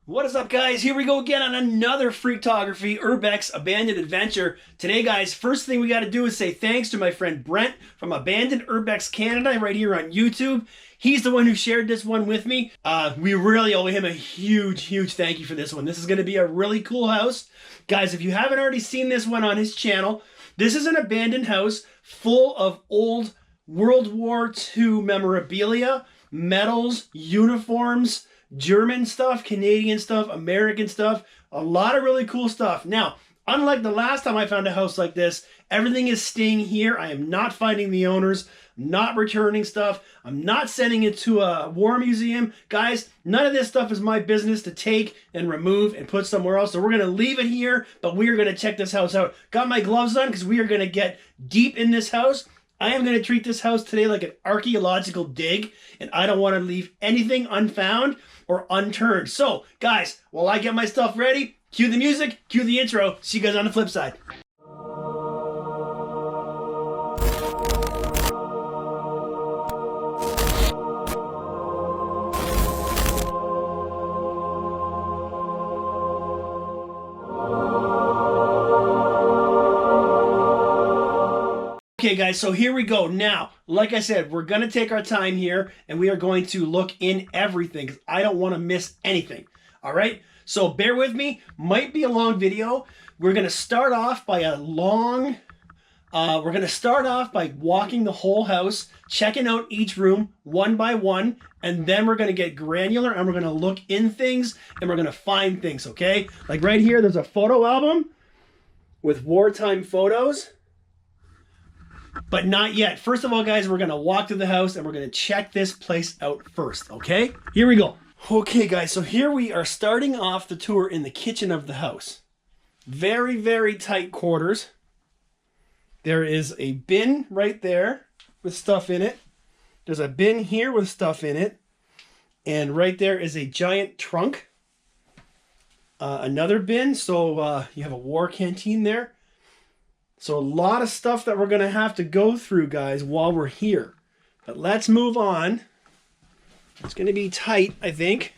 What is up, guys? Here we go again on another Freaktography Urbex Abandoned Adventure. Today, guys, first thing we got to do is say thanks to my friend Brent from Abandoned Urbex Canada right here on YouTube. He's the one who shared this one with me. We really owe him a huge thank you for this one. This is going to be a really cool house. Guys, if you haven't already seen this one on his channel, this is an abandoned house full of old World War II memorabilia, medals, uniforms, German stuff, Canadian stuff, American stuff, a lot of really cool stuff. Now, unlike the last time I found a house like this, everything is staying here. I am not finding the owners, not returning stuff. I'm not sending it to a war museum. Guys, none of this stuff is my business to take and remove and put somewhere else. So we're going to leave it here, but we are going to check this house out. Got my gloves on because we are going to get deep in this house. I am going to treat this house today like an archaeological dig, and I don't want to leave anything unfound or unturned. So, guys, while I get my stuff ready, cue the music, cue the intro. See you guys on the flip side. Okay, guys, so here we go. Now, like I said, we're going to take our time here, and we are going to look in everything because I don't want to miss anything. All right? So bear with me. Might be a long video. We're going to start off by walking the whole house, checking out each room one by one, and then we're going to get granular, and we're going to look in things, and we're going to find things, okay? Like right here, there's a photo album with wartime photos. But not yet. First of all, guys, we're going to walk through the house and we're going to check this place out first, okay? Here we go. Okay, guys, so here we are starting off the tour in the kitchen of the house. Very tight quarters. There is a bin right there with stuff in it. There's a bin here with stuff in it. And right there is a giant trunk. Another bin, so you have a war canteen there. So a lot of stuff that we're going to have to go through, guys, while we're here. But let's move on. It's going to be tight, I think.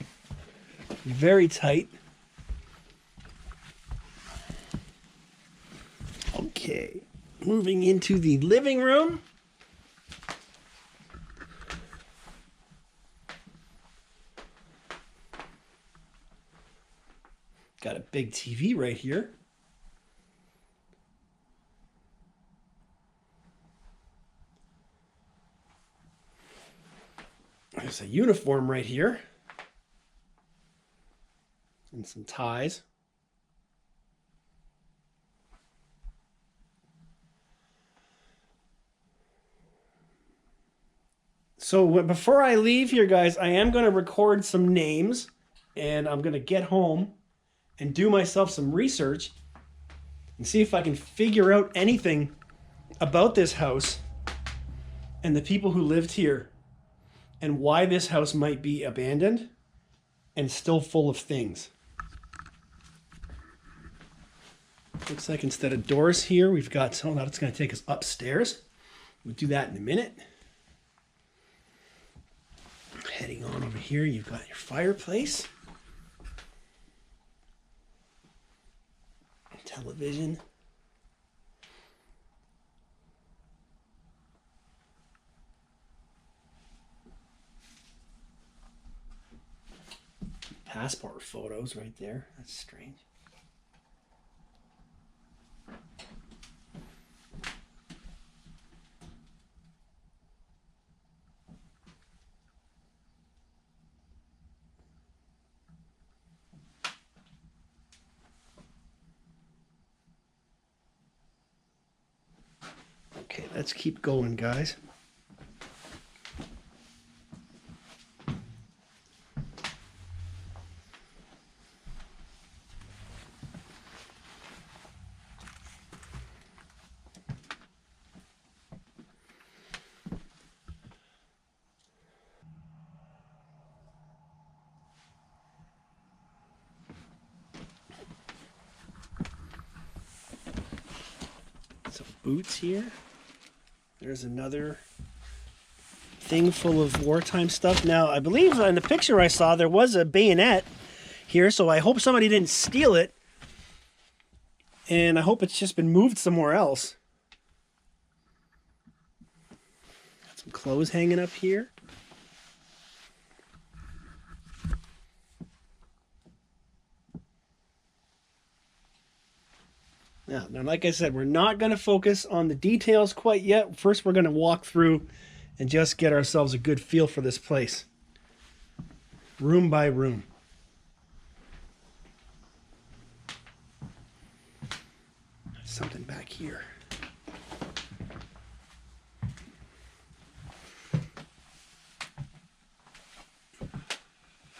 Very tight. Okay. Moving into the living room. Got a big TV right here. There's a uniform right here. And some ties. So before I leave here, guys, I am going to record some names. And I'm going to get home and do myself some research. And see if I can figure out anything about this house. And the people who lived here. And why this house might be abandoned and still full of things. Looks like instead of doors here, we've got, oh, now it's going to take us upstairs. We'll do that in a minute. Heading on over here, you've got your fireplace. Television. Passport photos right there. That's strange. Okay, let's keep going, guys. Some boots here. There's another thing full of wartime stuff. Now, I believe in the picture I saw, there was a bayonet here, so I hope somebody didn't steal it. And I hope it's just been moved somewhere else. Got some clothes hanging up here. Now, like I said, we're not going to focus on the details quite yet. First, we're going to walk through and just get ourselves a good feel for this place. Room by room. There's something back here.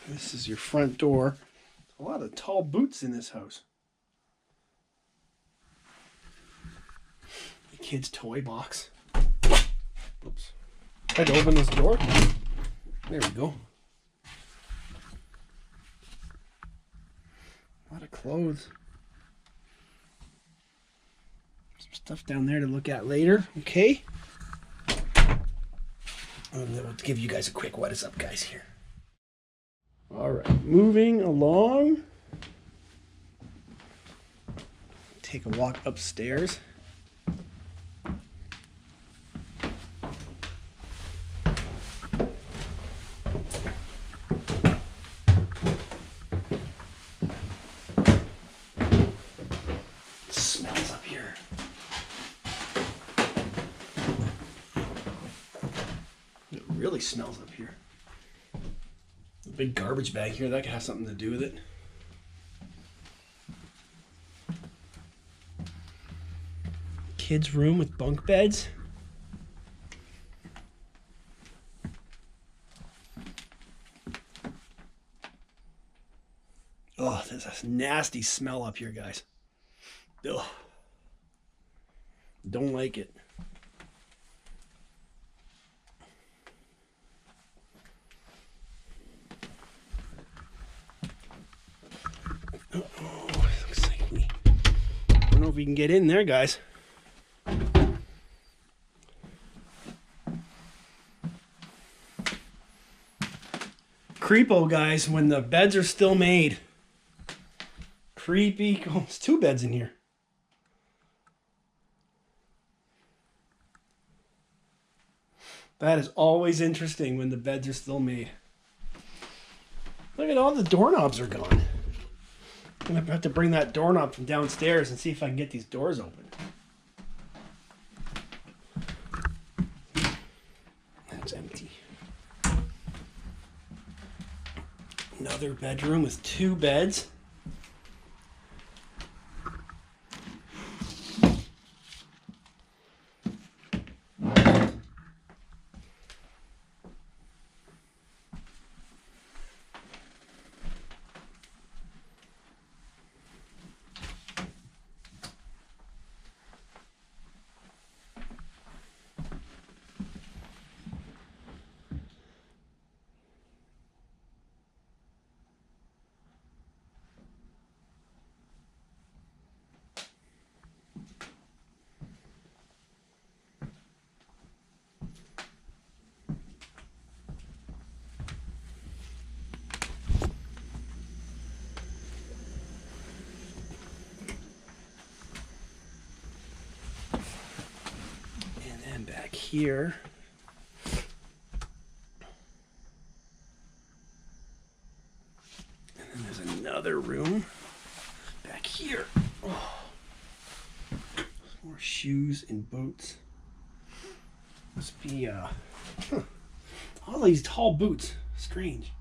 This is your front door. A lot of tall boots in this house. The kid's toy box. Oops. Tried to open this door. There we go. A lot of clothes. Some stuff down there to look at later. Okay. And then we'll give you guys a quick what is up, guys, here. All right, moving along. Take a walk upstairs. Smells up here. It really smells up here. A big garbage bag here, that could have something to do with it. Kids' room with bunk beds. Oh, there's a nasty smell up here, guys. Ugh. Don't like it. Uh-oh, looks like we... I don't know if we can get in there, guys. Creepo, guys, when the beds are still made. Creepy. Oh, there's two beds in here. That is always interesting when the beds are still made. Look at all the doorknobs are gone. I'm going to have to bring that doorknob from downstairs and see if I can get these doors open. That's empty. Another bedroom with two beds. Back here, and then there's another room back here. Oh. More shoes and boots. Must be all these tall boots. Strange.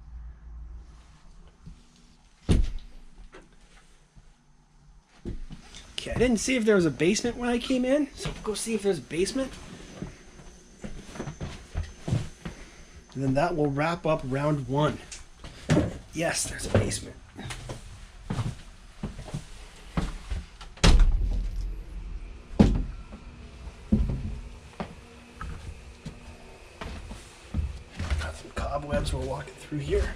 Okay, I didn't see if there was a basement when I came in, so we'll go see if there's a basement. And then that will wrap up round one. Yes, there's a basement. Got some cobwebs we're walking through here.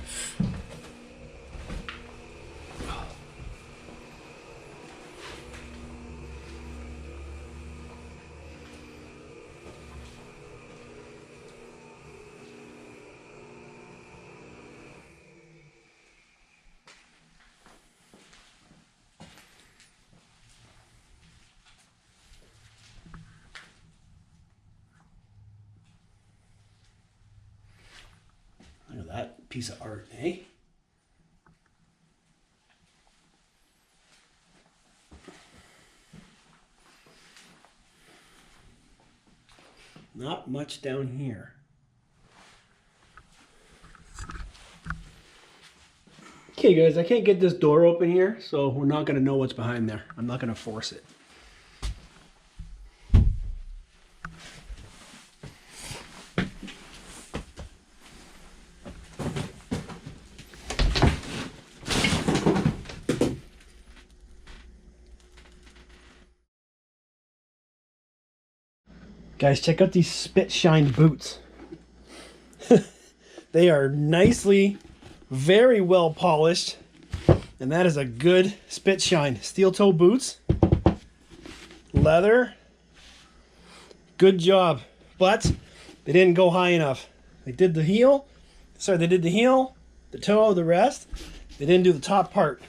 piece of art, eh? Not much down here. Okay guys, I can't get this door open here, so we're not going to know what's behind there. I'm not going to force it. Guys, check out these spit shined boots. They are nicely, very well polished, and that is a good spit shine. Steel toe boots, leather, good job. But they didn't go high enough. They did the heel, the toe, the rest. They didn't do the top part.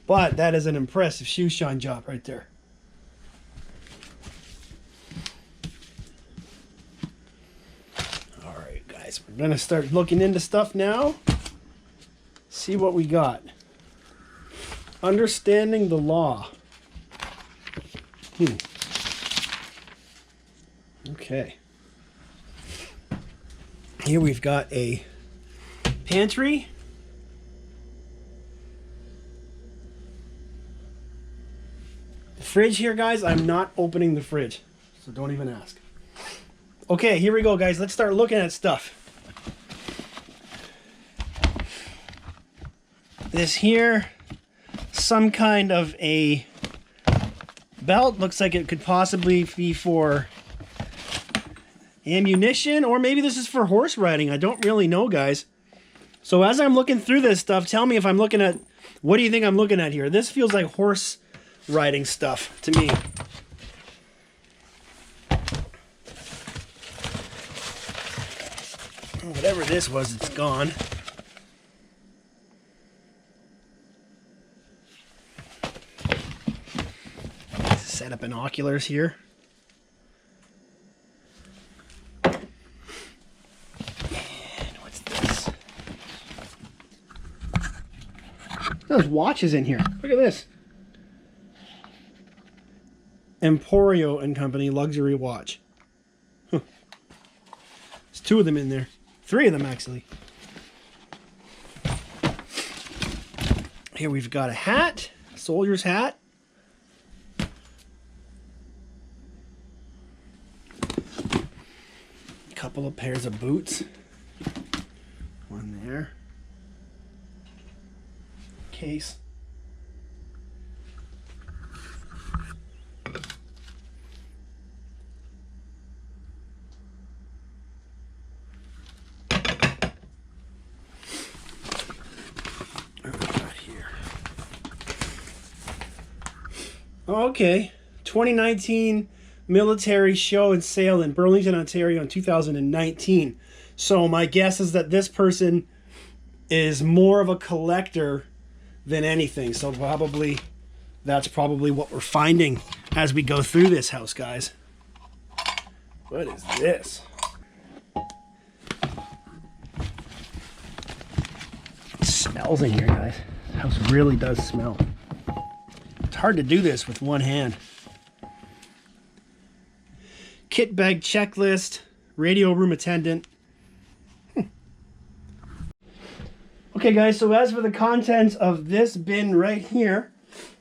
But that is an impressive shoe shine job right there. We're going to start looking into stuff now. See what we got. Understanding the law. Okay. Here we've got a pantry. The fridge here, guys, I'm not opening the fridge, so don't even ask. Okay, here we go, guys. Let's start looking at stuff. This here, some kind of a belt. Looks like it could possibly be for ammunition, or maybe this is for horse riding. I don't really know, guys. So as I'm looking through this stuff, tell me if I'm looking at, what do you think I'm looking at here? This feels like horse riding stuff to me. Whatever this was, it's gone. Set up binoculars here. And what's this? There's watches in here. Look at this. Emporio and Company luxury watch. Huh. There's 2 of them in there. 3 of them, actually. Here we've got a hat. A soldier's hat. A couple of pairs of boots. One there. Case. Okay, 2019 military show and sale in Burlington, Ontario in 2019. So my guess is that this person is more of a collector than anything. So that's probably what we're finding as we go through this house, guys. What is this? It smells in here, guys. This house really does smell. It's hard to do this with one hand. Kit bag checklist, radio room attendant. Okay guys, so as for the contents of this bin right here,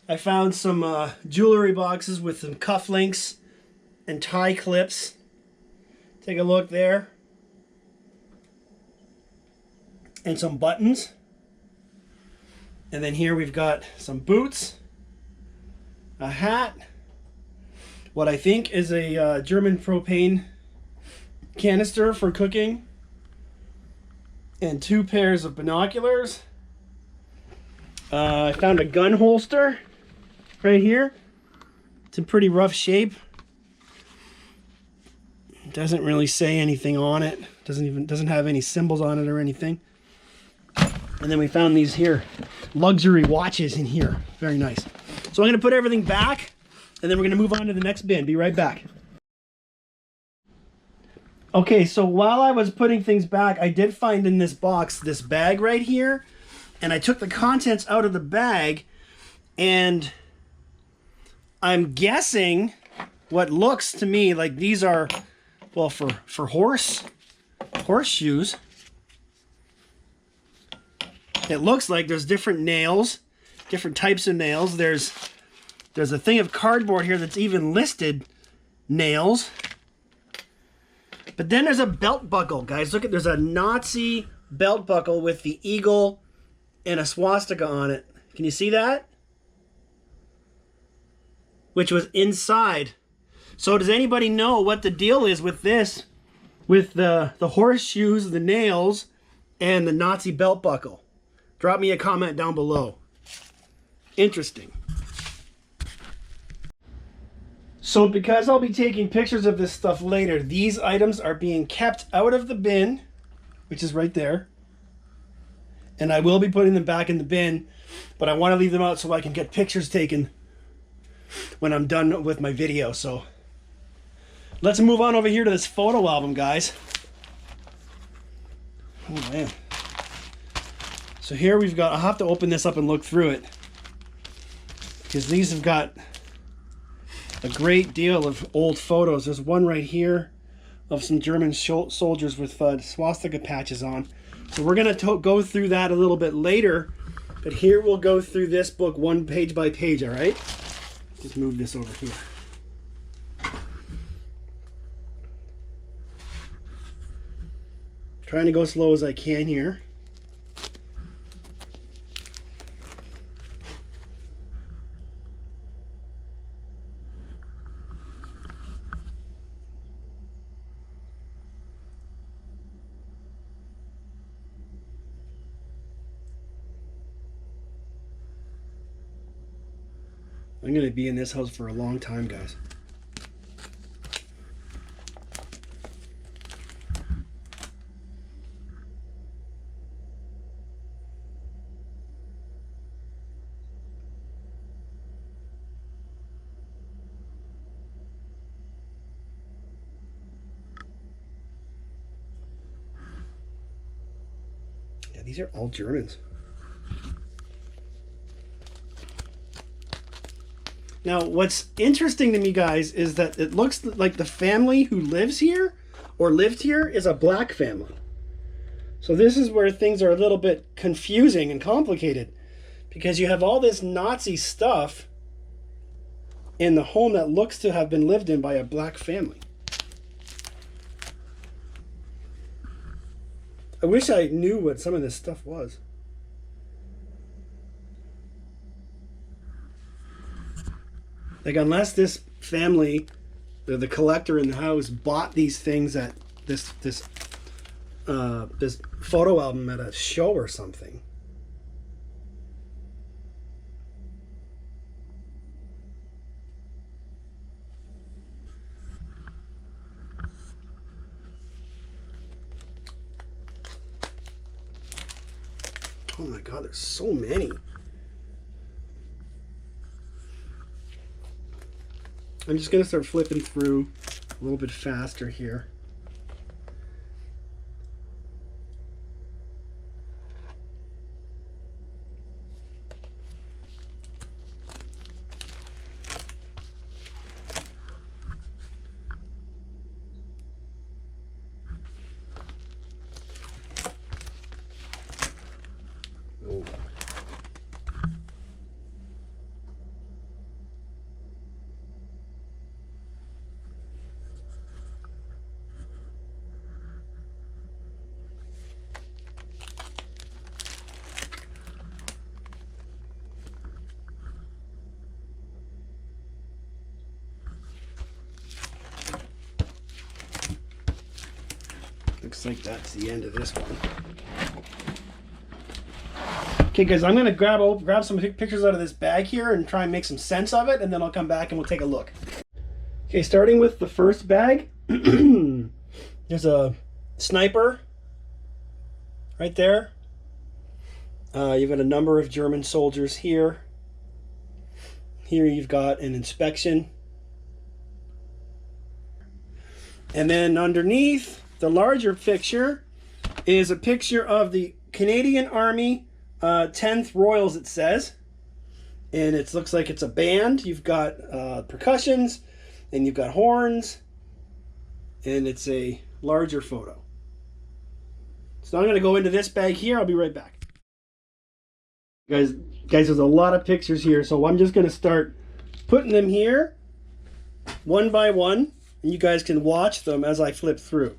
I found some jewelry boxes with some cufflinks and tie clips. Take a look there. And some buttons. And then here we've got some boots, a hat, what I think is a German propane canister for cooking, and 2 pairs of binoculars. I found a gun holster right here. It's in pretty rough shape. Doesn't really say anything on it. Doesn't have any symbols on it or anything. And then we found these here luxury watches in here. Very nice. So I'm going to put everything back, and then we're going to move on to the next bin. Be right back. Okay, so while I was putting things back, I did find in this box this bag right here, and I took the contents out of the bag, and I'm guessing what looks to me like these are, well, for horseshoes. It looks like there's different nails, different types of nails. There's a thing of cardboard here that's even listed nails. But then there's a belt buckle, guys. Look at, there's a Nazi belt buckle with the eagle and a swastika on it. Can you see that? Which was inside. So does anybody know what the deal is with this? With the horseshoes, the nails, and the Nazi belt buckle? Drop me a comment down below. Interesting. So because I'll be taking pictures of this stuff later, these items are being kept out of the bin, which is right there. And I will be putting them back in the bin, but I want to leave them out so I can get pictures taken when I'm done with my video. So let's move on over here to this photo album, guys. Oh man. So here we've got, I'll have to open this up and look through it, because these have got a great deal of old photos. There's one right here of some German soldiers with swastika patches on. So we're going to go through that a little bit later, but here we'll go through this book one page by page, all right? Just move this over here. Trying to go slow as I can here. I'm going to be in this house for a long time, guys. Yeah, these are all Germans. Now, what's interesting to me, guys, is that it looks like the family who lives here or lived here is a black family. So this is where things are a little bit confusing and complicated, because you have all this Nazi stuff in the home that looks to have been lived in by a black family. I wish I knew what some of this stuff was. Like, unless this family, the collector in the house, bought these things at this photo album at a show or something. Oh my God, there's so many. I'm just going to start flipping through a little bit faster here. Oh. Looks like that's the end of this one. Okay, guys, I'm gonna grab some pictures out of this bag here and try and make some sense of it, and then I'll come back and we'll take a look. Okay, starting with the first bag, there's a sniper right there. You've got a number of German soldiers here. Here you've got an inspection. And then underneath the larger picture is a picture of the Canadian Army 10th Royals, it says. And it looks like it's a band. You've got percussions, and you've got horns, and it's a larger photo. So I'm going to go into this bag here. I'll be right back. Guys, there's a lot of pictures here, so I'm just going to start putting them here one by one, and you guys can watch them as I flip through.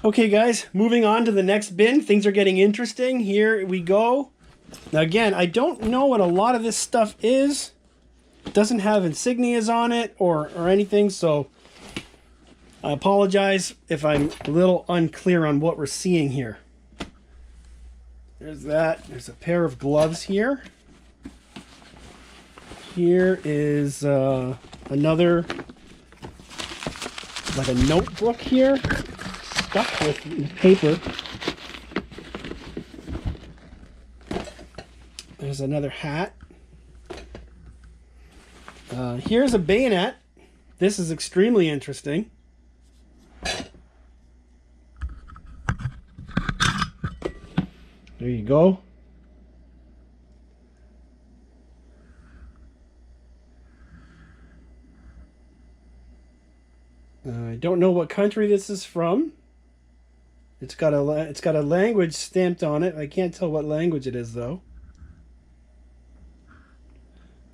Okay guys, moving on to the next bin. Things are getting interesting. Here we go. Now again, I don't know what a lot of this stuff is. It doesn't have insignias on it or anything, so I apologize if I'm a little unclear on what we're seeing here. There's that. There's a pair of gloves here. Here is another, like a notebook here, stuck with paper. There's another hat. Here's a bayonet. This is extremely interesting. There you go. I don't know what country this is from. It's got a language stamped on it. I can't tell what language it is though.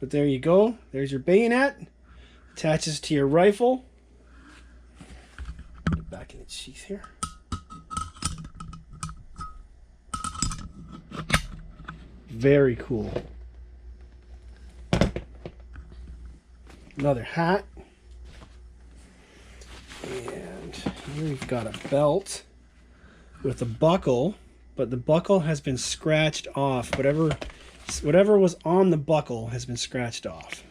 But there you go. There's your bayonet. Attaches to your rifle. Put it back in its sheath here. Very cool. Another hat. And here we've got a belt with a buckle, but the buckle has been scratched off. Whatever was on the buckle has been scratched off.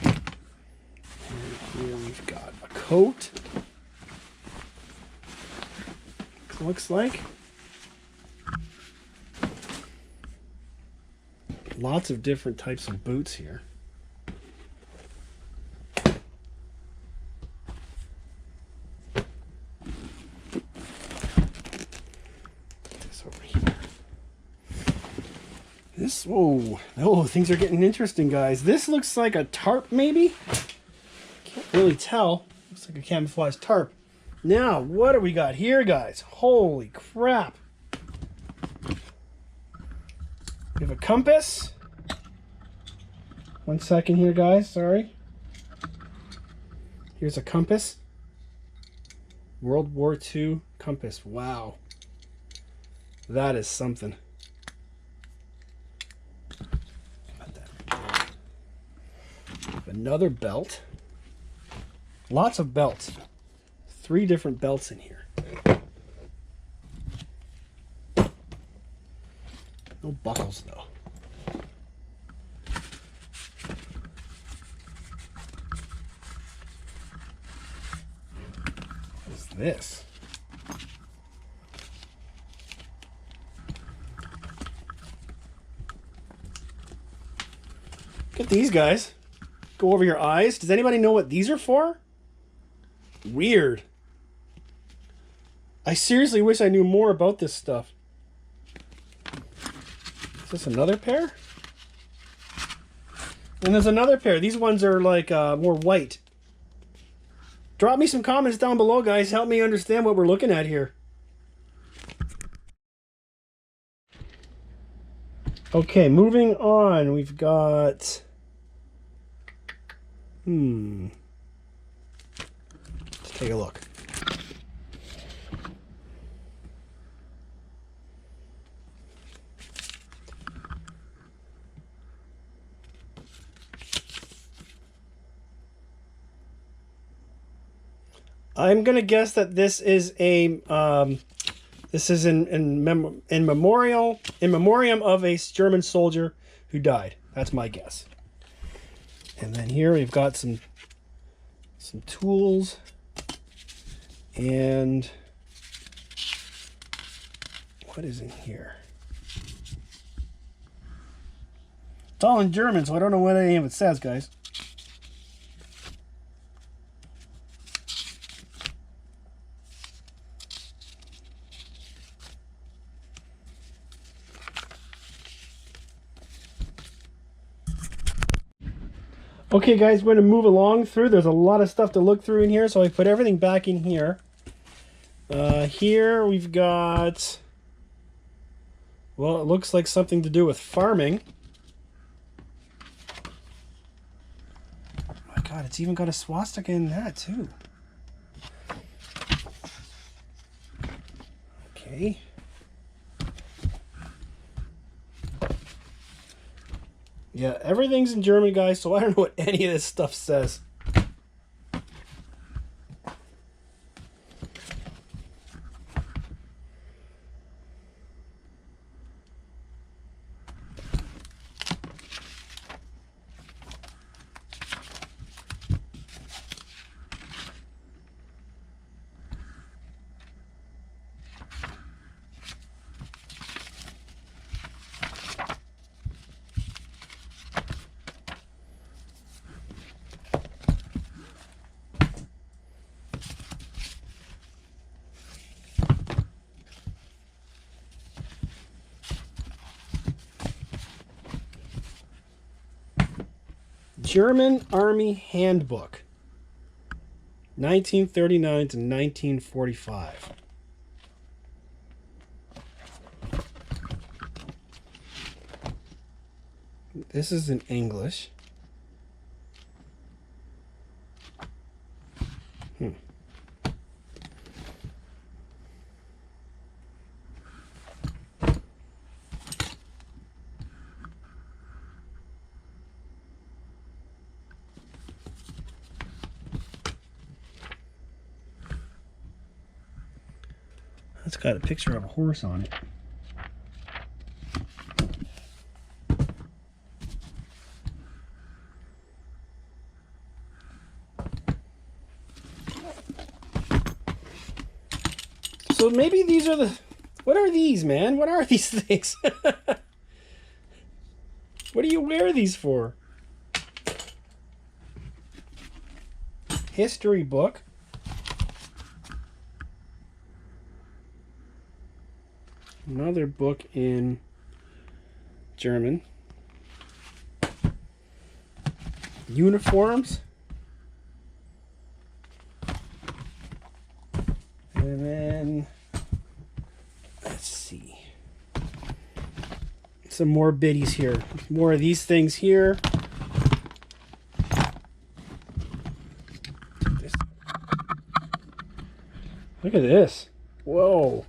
And here we've got a coat. Looks like. Lots of different types of boots here. Oh, things are getting interesting, guys. This looks like a tarp, maybe? Can't really tell. Looks like a camouflage tarp. Now, what do we got here, guys? Holy crap. We have a compass. 1 second here, guys. Sorry. Here's a compass. World War II compass. Wow. That is something. Another belt. Lots of belts. 3 different belts in here. No buckles though. What is this? Look at these guys. Go over your eyes. Does anybody know what these are for? Weird. I seriously wish I knew more about this stuff. Is this another pair? And there's another pair. These ones are like more white. Drop me some comments down below, guys. Help me understand what we're looking at here. Okay, moving on. We've got... Let's take a look. I'm gonna guess that this is a this is in memoriam of a German soldier who died. That's my guess. And then here we've got some tools and what is in here? It's all in German, so I don't know what any of it says, guys. Okay guys, we're going to move along through. There's a lot of stuff to look through in here, so I put everything back in here. Here we've got, well, it looks like something to do with farming. Oh my god, it's even got a swastika in that too. Okay. Yeah, everything's in German, guys, so I don't know what any of this stuff says. German Army Handbook, 1939 to 1945. This is in English. It's got a picture of a horse on it. So maybe these are the... What are these, man? What are these things? What do you wear these for? History book. Another book in German. Uniforms. And then, let's see. Some more biddies here. More of these things here. Look at this. Whoa.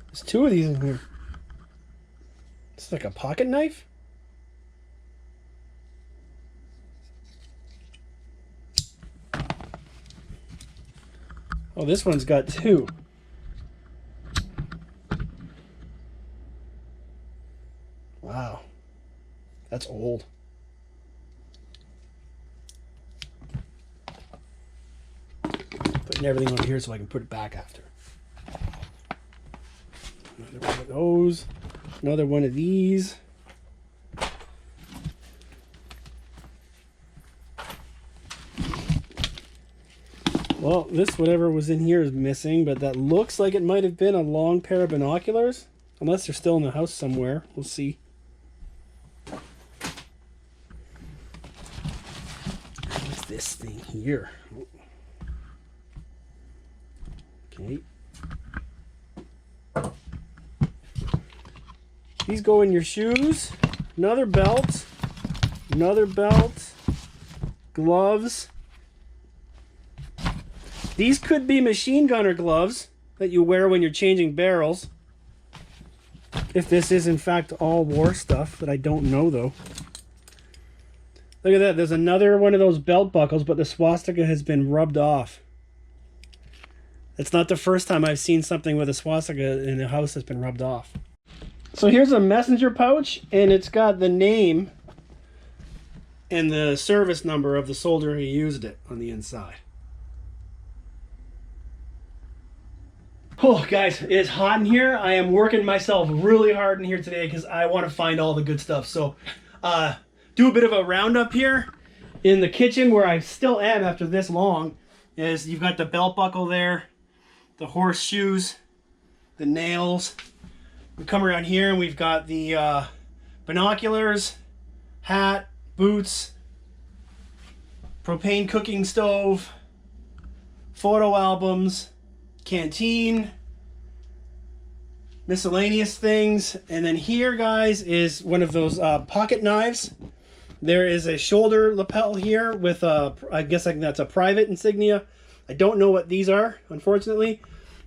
There's two of these in here. It's like a pocket knife. Oh, this one's got two. Wow. That's old. Putting everything over here so I can put it back after. Another one of those. Another one of these. Well, this whatever was in here is missing, but that looks like it might have been a long pair of binoculars. Unless they're still in the house somewhere. We'll see. What's this thing here? Okay. These go in your shoes. Another belt. Another belt. Gloves. These could be machine gunner gloves that you wear when you're changing barrels. If this is in fact all war stuff that I don't know though. Look at that. There's another one of those belt buckles, but the swastika has been rubbed off. It's not the first time I've seen something with a swastika in a house that's been rubbed off. So here's a messenger pouch, and it's got the name and the service number of the soldier who used it on the inside. Oh, guys, it's hot in here. I am working myself really hard in here today because I want to find all the good stuff. So, do a bit of a roundup here. In the kitchen, where I still am after this long, is you've got the belt buckle there, the horseshoes, the nails. We come around here and we've got the binoculars, hat, boots, propane cooking stove, photo albums, canteen, miscellaneous things. And then here, guys, is one of those pocket knives. There is a shoulder lapel here with a, I guess that's a private insignia. I don't know what these are, unfortunately.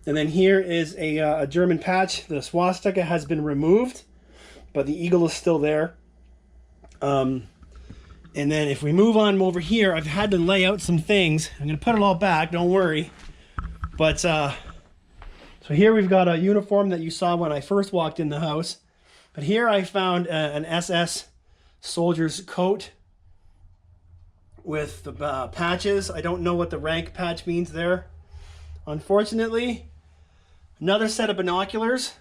And then here is a German patch. The swastika has been removed, but the eagle is still there. And then if we move on over here, I've had to lay out some things. I'm going to put it all back, don't worry. But, so here we've got a uniform that you saw when I first walked in the house. But here I found an SS soldier's coat with the patches. I don't know what the rank patch means there, unfortunately. Another set of binoculars,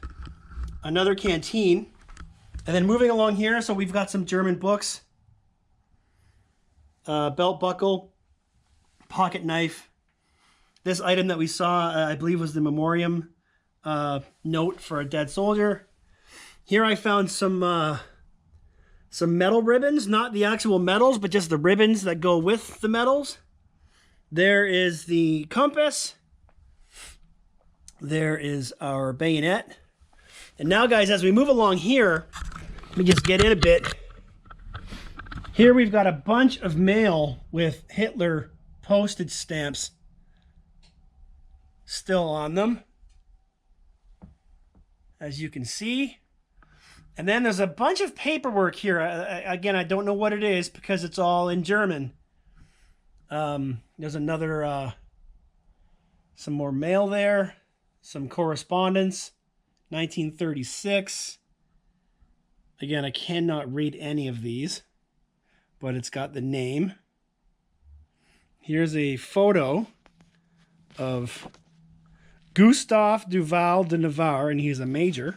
another canteen, and then moving along here, so we've got some German books, belt buckle, pocket knife. This item that we saw, I believe, was the memoriam note for a dead soldier. Here I found some some metal ribbons, not the actual medals, but just the ribbons that go with the medals. There is the compass. There is our bayonet. And now, guys, as we move along here, let me just get in a bit. Here we've got a bunch of mail with Hitler postage stamps still on them, as you can see. And then there's a bunch of paperwork here. Again, I don't know what it is because it's all in German. There's another, some more mail there, some correspondence, 1936. Again, I cannot read any of these, but it's got the name. Here's a photo of Gustave Duval de Navarre, and he's a major.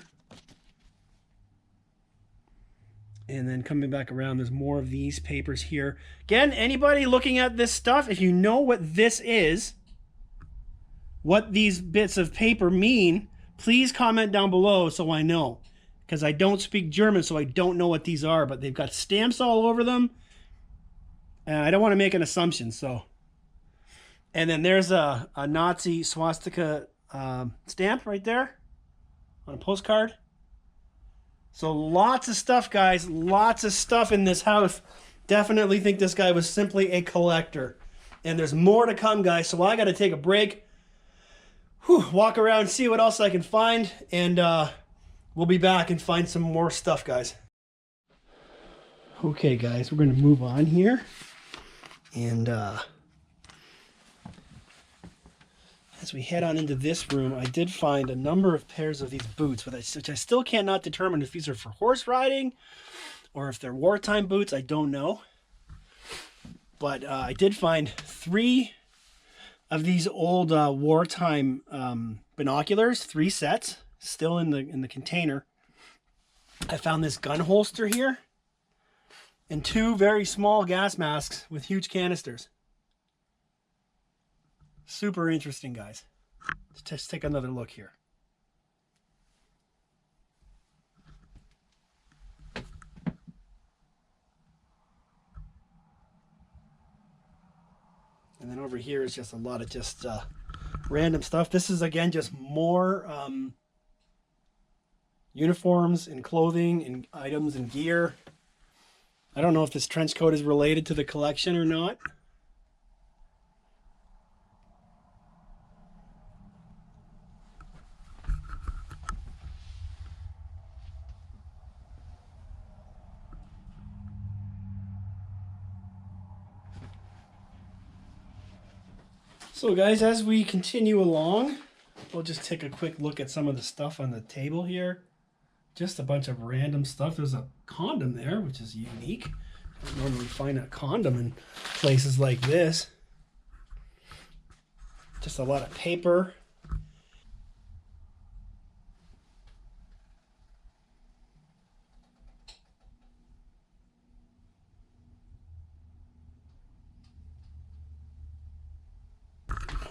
And then coming back around, there's more of these papers here. Again, anybody looking at this stuff, if you know what this is, what these bits of paper mean, please comment down below so I know. Because I don't speak German, so I don't know what these are. But they've got stamps all over them. And I don't want to make an assumption, so. And then there's a Nazi swastika stamp right there on a postcard. So lots of stuff, guys. Lots of stuff in this house. Definitely think this guy was simply a collector. And there's more to come, guys. So I got to take a break. Walk around, see what else I can find. And we'll be back and find some more stuff, guys. Okay, guys. We're going to move on here. And as we head on into this room, I did find a number of pairs of these boots, which I still cannot determine if these are for horse riding or if they're wartime boots. I don't know. But I did find 3 of these old wartime binoculars, 3 sets, still in the container. I found this gun holster here and 2 very small gas masks with huge canisters. Super interesting, guys. Let's just take another look here. And then over here is just a lot of just random stuff. This is, again, just more uniforms and clothing and items and gear. I don't know if this trench coat is related to the collection or not. So guys, as we continue along, we'll just take a quick look at some of the stuff on the table here. Just a bunch of random stuff. There's a condom there, which is unique. I don't normally find a condom in places like this. Just a lot of paper.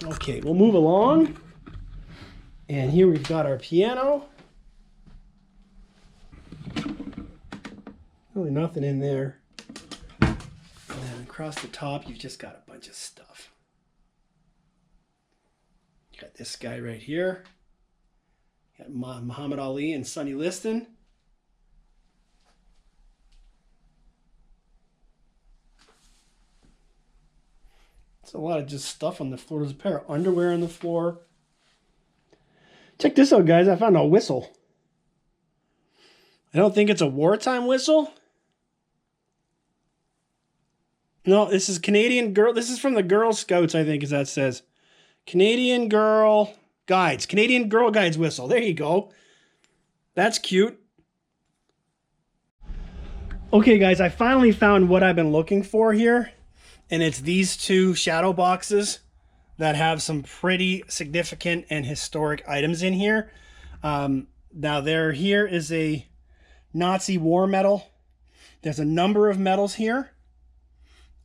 Okay, we'll move along. And here we've got our piano. Really nothing in there. And then across the top, you've just got a bunch of stuff. You got this guy right here. You got Muhammad Ali and Sonny Liston. It's a lot of just stuff on the floor. There's a pair of underwear on the floor. Check this out, guys. I found a whistle. I don't think it's a wartime whistle. No, this is Canadian Girl. This is from the Girl Scouts, I think, as that says. Canadian Girl Guides. Canadian Girl Guides whistle. There you go. That's cute. Okay, guys, I finally found what I've been looking for here. And it's these 2 shadow boxes that have some pretty significant and historic items in here. Now here is a Nazi war medal. There's a number of medals here.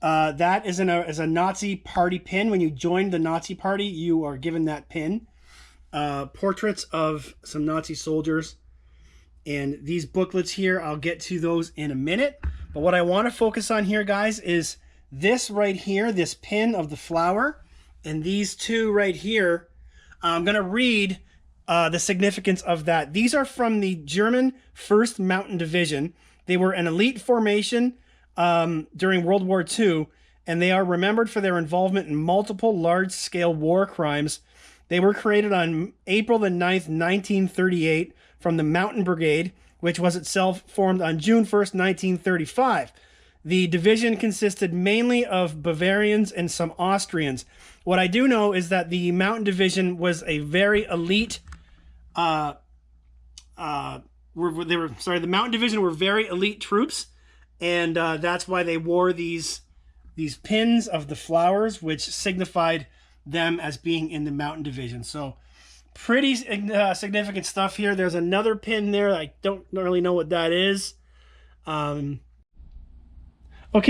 That is a Nazi party pin. When you join the Nazi party, you are given that pin. Portraits of some Nazi soldiers. And these booklets here, I'll get to those in a minute. But what I want to focus on here, guys, is this right here, this pin of the flower, and these two right here. I'm going to read the significance of that. These are from the German 1st Mountain Division. They were an elite formation during World War II, and they are remembered for their involvement in multiple large-scale war crimes. They were created on April the 9th, 1938, from the Mountain Brigade, which was itself formed on June 1st, 1935. The division consisted mainly of Bavarians and some Austrians. What I do know is that the Mountain Division was a very elite. The Mountain Division were very elite troops, and that's why they wore these pins of the flowers, which signified them as being in the Mountain Division. So pretty significant stuff here. There's another pin there. I don't really know what that is. Okay,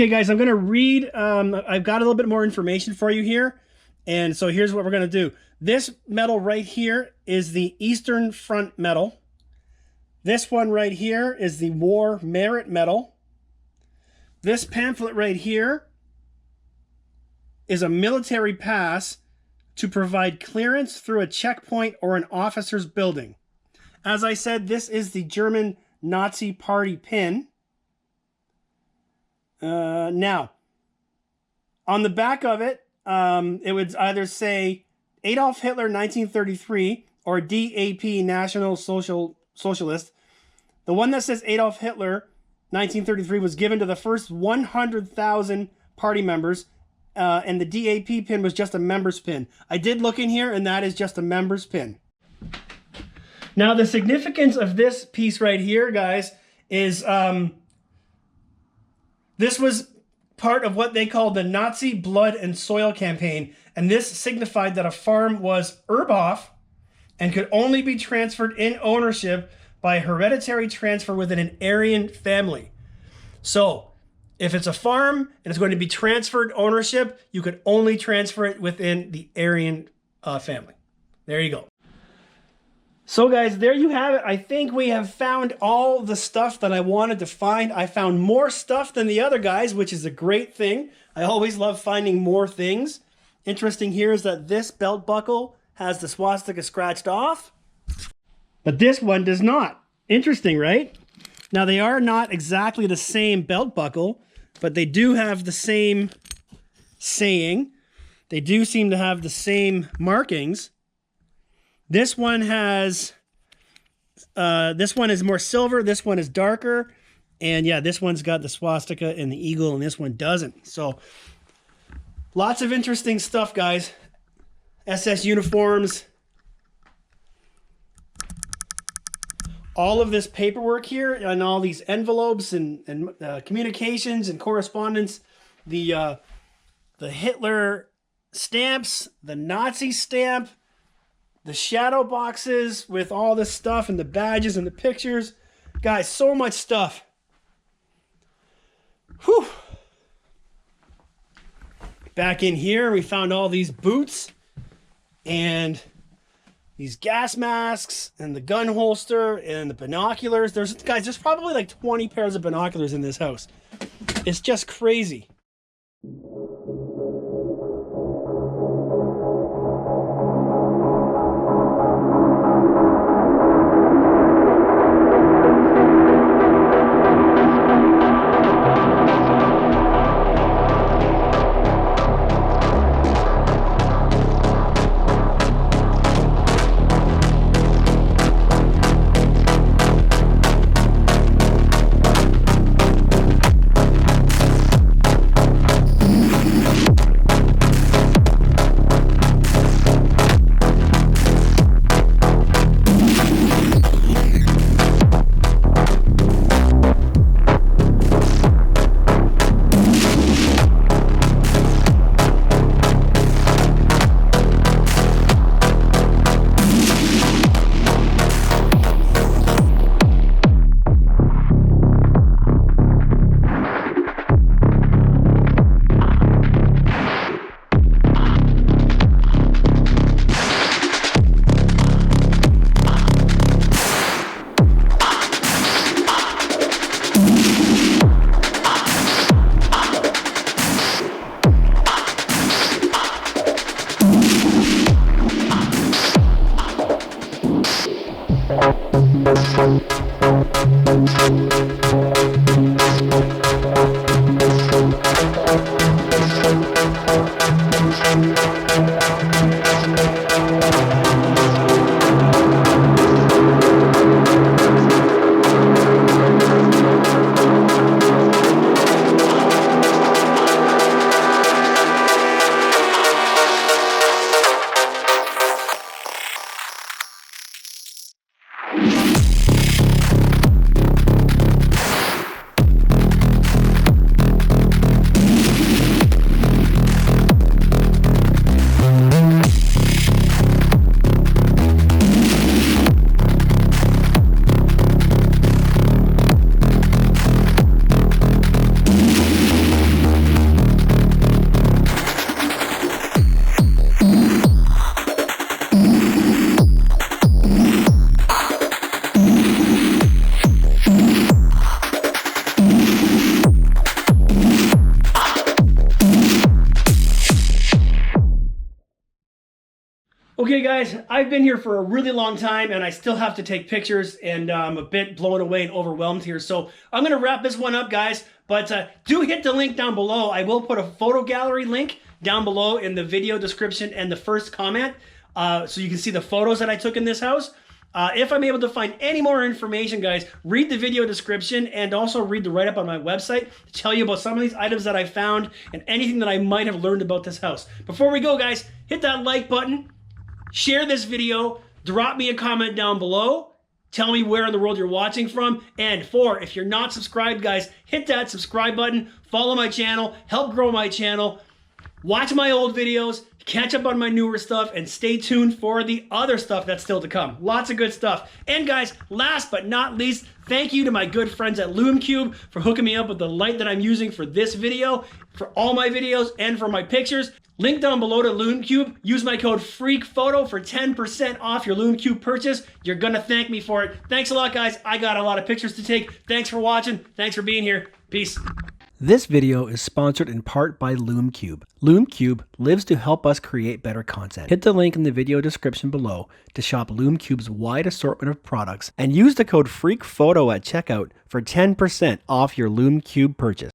guys, I'm going to read. I've got a little bit more information for you here. And so here's what we're going to do. This medal right here is the Eastern Front Medal. This one right here is the War Merit Medal. This pamphlet right here is a military pass to provide clearance through a checkpoint or an officer's building. As I said, this is the German Nazi Party pin. Now, on the back of it, it would either say Adolf Hitler 1933 or DAP National Socialist. The one that says Adolf Hitler 1933 was given to the first 100,000 party members, and the DAP pin was just a member's pin. I did look in here, and that is just a member's pin. Now, the significance of this piece right here, guys, is this was part of what they called the Nazi Blood and Soil Campaign, and this signified that a farm was Erbhof and could only be transferred in ownership by hereditary transfer within an Aryan family. So, if it's a farm and it's going to be transferred ownership, you could only transfer it within the Aryan family. There you go. So guys, there you have it. I think we have found all the stuff that I wanted to find. I found more stuff than the other guys, which is a great thing. I always love finding more things. Interesting here is that this belt buckle has the swastika scratched off, but this one does not. Interesting, right? Now, they are not exactly the same belt buckle, but they do have the same saying. They do seem to have the same markings. This one has, this one is more silver, this one is darker, and yeah, this one's got the swastika and the eagle, and this one doesn't. So, lots of interesting stuff, guys. SS uniforms. All of this paperwork here, and all these envelopes and communications and correspondence. The Hitler stamps, the Nazi stamp, the shadow boxes with all this stuff and the badges and the pictures. Guys, so much stuff. Whew. Back in here, we found all these boots and these gas masks and the gun holster and the binoculars. There's probably like 20 pairs of binoculars in this house. It's just crazy. Okay guys, I've been here for a really long time and I still have to take pictures, and I'm a bit blown away and overwhelmed here. So I'm going to wrap this one up, guys, but do hit the link down below. I will put a photo gallery link down below in the video description and the first comment, so you can see the photos that I took in this house. If I'm able to find any more information, guys, read the video description and also read the write-up on my website to tell you about some of these items that I found and anything that I might have learned about this house. Before we go, guys, hit that like button. Share this video, drop me a comment down below, tell me where in the world you're watching from, and if you're not subscribed, guys, hit that subscribe button, follow my channel, help grow my channel, watch my old videos, catch up on my newer stuff, and stay tuned for the other stuff that's still to come. Lots of good stuff. And guys, last but not least, thank you to my good friends at LumeCube for hooking me up with the light that I'm using for this video, for all my videos, and for my pictures. Link down below to LumeCube. Use my code FREAKPHOTO for 10% off your LumeCube purchase. You're gonna thank me for it. Thanks a lot, guys. I got a lot of pictures to take. Thanks for watching. Thanks for being here. Peace. This video is sponsored in part by LumeCube. LumeCube lives to help us create better content. Hit the link in the video description below to shop LumeCube's wide assortment of products and use the code FREAKPHOTO at checkout for 10% off your LumeCube purchase.